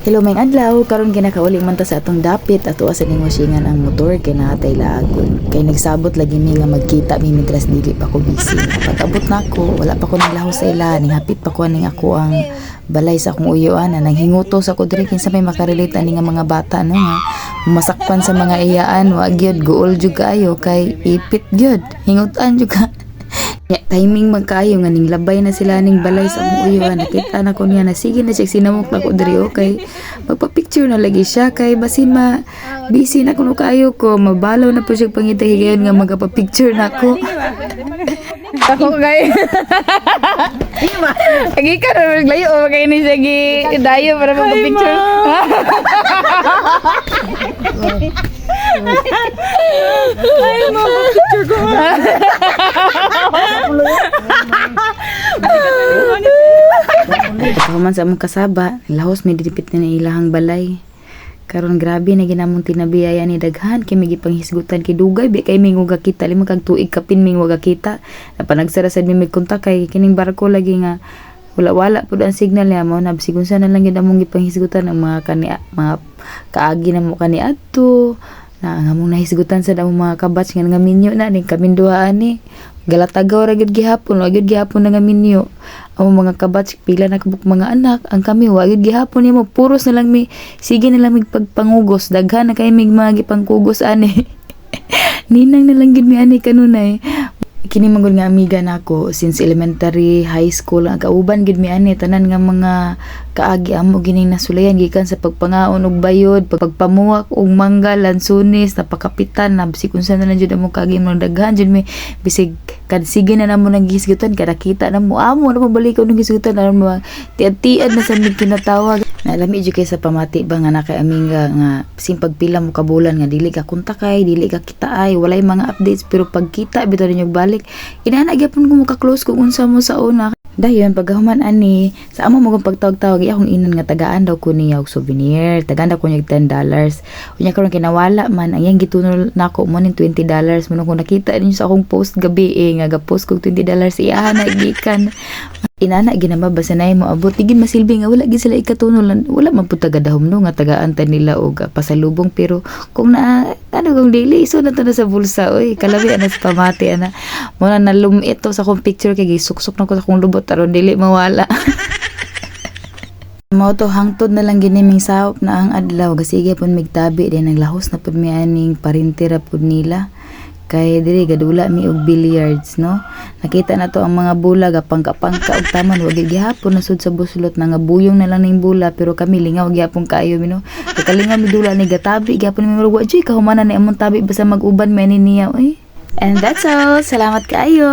Hello may adlaw, karon ginakauli man ta sa atong dapit ato sa ning wasingan ang motor kay naatay laagon. Kay nagsabot lagi mi nga magkita mi mitras dili pa ko busy. Pag-abot nako, wala pa ko naglaho sa ila, ning hapit pa ko ning ako ang balay sa akong uyuan nang hinguto sa ko diri kinsa may makarelate ani nga mga bata no nga masakpan sa mga iyaan wa gyud guol jud kaayo kay ipit gyud hingutan jud ka. Ya, timing magkaayo nga ning labay na sila ning balay sa akong uyuan. Nakita na ko niya na sige na siya sinamok na ko diri okay. Magpa-picture na lagi siya kay basin busy na kuno kaayo ko mabalaw na po siya pangitahigayon nga magpa-picture na ko. Ako kay. Lagi ka na maglayo o kay ni sige dayo para magpa-picture. Ay, magpa-picture ko. Pagkahuman sa among kasaba, lahos may didipit na ilahang balay. Karon grabe na ginamong tinabiyaya ni daghan kay may gipanghisgutan kay dugay bi kay mingo kita lima kag tuig kapin mingo kita. Napanagsara sad mi kontak kay kining barko lagi nga wala pud ang signal niya mo nabsigon sa na lang gid among gipanghisgutan ang mga mga kaagi na mo kani adto na nga mong nahisgutan sa among mga kabatch nga minyo na ning kaming duha ani galatagaw ra gid gihapon wa gid gihapon nga minyo ang mga kabatch pila na kabuk mga anak ang kami wa gid gihapon nimo puros na lang mi sige na lang mig pagpangugos daghan na kay mig mga gipangkugos ani ninang na lang gid mi ani kanunay kini manggod nga amiga nako since elementary high school ang kauban gid mi ani tanan nga mga kaagi amo gining nasulayan gikan sa pagpangaon og bayod pagpamuwak og mangga lansunis napakapitan na bisig unsa na lang jud amo kaagi mo daghan jud mi bisig kad sige na namo nang gisgutan kada kita na mo amo na pabalik ko nang gisgutan na mo tiad-tiad na sa mig kinatawag nalami jud kay sa pamati ba nga nakay amiga nga simpag pila mo kabulan nga dili ka kontakay dili ka kitaay walay mga updates pero pagkita bitaw niyo balik inana gyapon ko mo ka-close kung unsa mo sa una dayon paghuman ani sa amo mo pagtawag-tawag akong inon nga tagaan daw ko niya og souvenir tagaan daw ko niya $10 unya karon kinawala man ang yang gitunol nako mo ning $20 mo ko nakita ninyo sa akong post gabi nga ga-post kog $20 iyahan na gikan inana ginamba basa nay mo abot tigin masilbi nga wala gid sila ikatunol wala man pud taga-dahom no nga tagaan ta nila og pasalubong pero kung na ano kung dili iso na to na sa bulsa oy kalabi ana sa pamati ana mo na nalumit to sa akong picture kay gisuksok na ko sa akong lubot aron dili mawala mo to hangtod na lang giniming saop na ang adlaw gasige pud migtabi din naglahos na pud mi aning parintira pud nila kay diri gadula mi og billiards no nakita na to ang mga bula gapangka-pangka og taman wag gihapon nasud sa buslot na nga buyong na lang ning bula pero kami lingaw gihapon kaayo mi no kalingaw mi dula ni gatabi gihapon mi wa joy kahumanan ni among tabi basta mag-uban mi niya and that's all salamat kaayo.